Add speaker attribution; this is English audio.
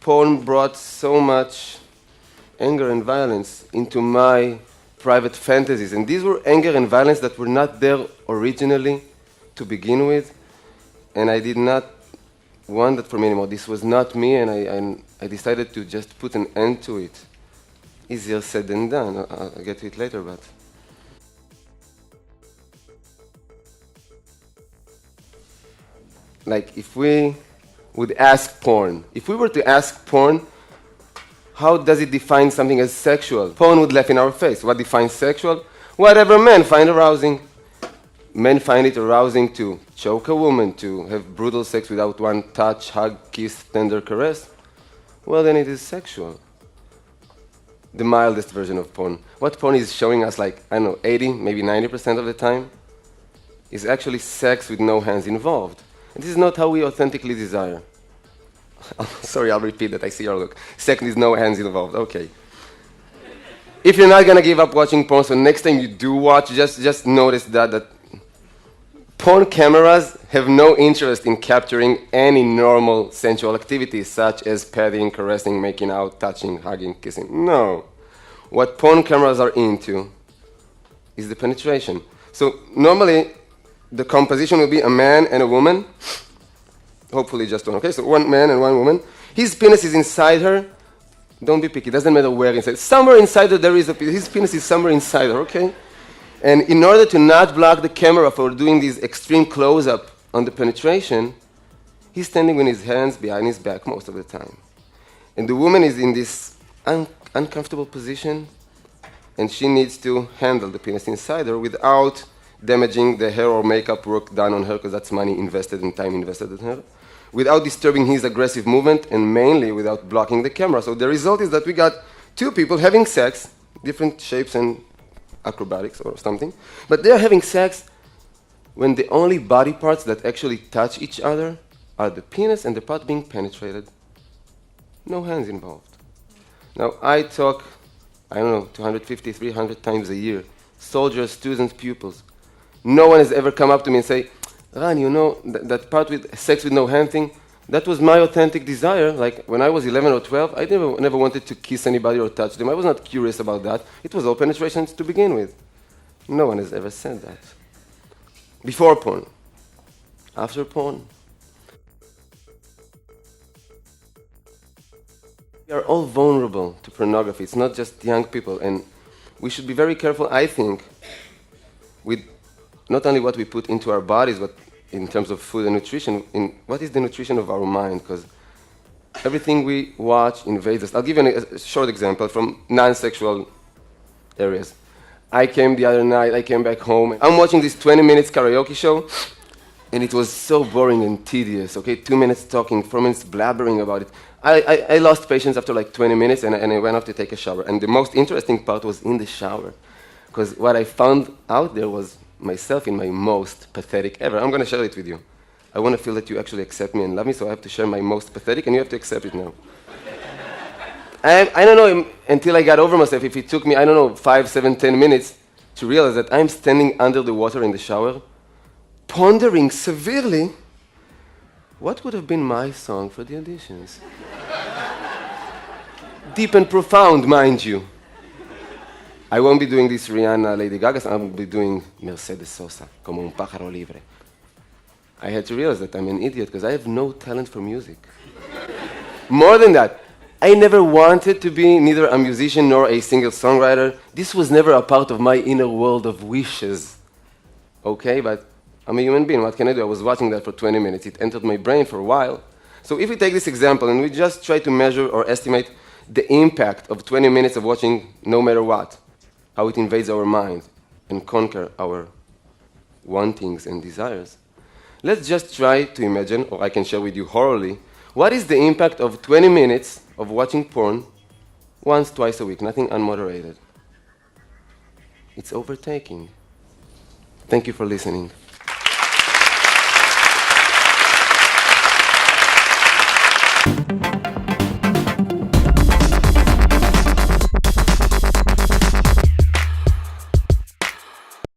Speaker 1: Porn brought so much anger and violence into my private fantasies. And these were anger and violence that were not there originally to begin with. And I did not want that for me anymore. This was not me, and I decided to just put an end to it. Easier said than done. I'll get to it later, but... Like, if we would ask porn, if we were to ask porn, how does it define something as sexual? Porn would laugh in our face. What defines sexual? Whatever men find arousing. Men find it arousing to choke a woman, to have brutal sex without one touch, hug, kiss, tender caress. Well, then it is sexual. The mildest version of porn. What porn is showing us, like, I don't know, 80, maybe 90% of the time, is actually sex with no hands involved. And this is not how we authentically desire. Sorry, I'll repeat that. I see your look. Sex with no hands involved. Okay. If you're not going to give up watching porn, so next time you do watch, just notice that porn cameras have no interest in capturing any normal sensual activities, such as petting, caressing, making out, touching, hugging, kissing. No. What porn cameras are into is the penetration. So normally, the composition will be a man and a woman. Hopefully just one. Okay, so one man and one woman. His penis is inside her. Don't be picky. Doesn't matter where inside. Somewhere inside her there is a penis. His penis is somewhere inside her, okay? And in order to not block the camera for doing this extreme close-up on the penetration, he's standing with his hands behind his back most of the time. And the woman is in this uncomfortable position, and she needs to handle the penis inside her without damaging the hair or makeup work done on her, because that's money invested and time invested in her, without disturbing his aggressive movement, and mainly without blocking the camera. So the result is that we got two people having sex, different shapes and acrobatics or something, but they're having sex when the only body parts that actually touch each other are the penis and the part being penetrated. No hands involved. Now, I talk, I don't know, 250, 300 times a year. Soldiers, students, pupils. No one has ever come up to me and say, Ran, you know, that part with sex with no hand thing, that was my authentic desire. Like, when I was 11 or 12, I never wanted to kiss anybody or touch them. I was not curious about that. It was all penetration to begin with. No one has ever said that. Before porn. After porn. We are all vulnerable to pornography. It's not just young people. And we should be very careful, I think, with not only what we put into our bodies, but in terms of food and nutrition, in what is the nutrition of our mind, because everything we watch invades us. I'll give you a short example from non-sexual areas. I came the other night, I came back home, I'm watching this 20 minutes karaoke show, and it was so boring and tedious, okay? 2 minutes talking, 4 minutes blabbering about it. I lost patience after like 20 minutes, and I went off to take a shower. And the most interesting part was in the shower, because what I found out there was myself in my most pathetic ever. I'm going to share it with you. I want to feel that you actually accept me and love me, so I have to share my most pathetic, and you have to accept it now. I don't know until I got over myself if it took me, I don't know, 5, 7, 10 minutes to realize that I'm standing under the water in the shower, pondering severely what would have been my song for the auditions. Deep and profound, mind you. I won't be doing this Rihanna, Lady Gaga, so I will be doing Mercedes Sosa, como un pájaro libre. I had to realize that I'm an idiot because I have no talent for music. More than that, I never wanted to be neither a musician nor a singer-songwriter. This was never a part of my inner world of wishes. Okay, but I'm a human being. What can I do? I was watching that for 20 minutes. It entered my brain for a while. So if we take this example and we just try to measure or estimate the impact of 20 minutes of watching no matter what, how it invades our mind and conquer our wantings and desires. Let's just try to imagine, or I can share with you horribly, what is the impact of 20 minutes of watching porn once, twice a week, nothing unmoderated. It's overtaking. Thank you for listening.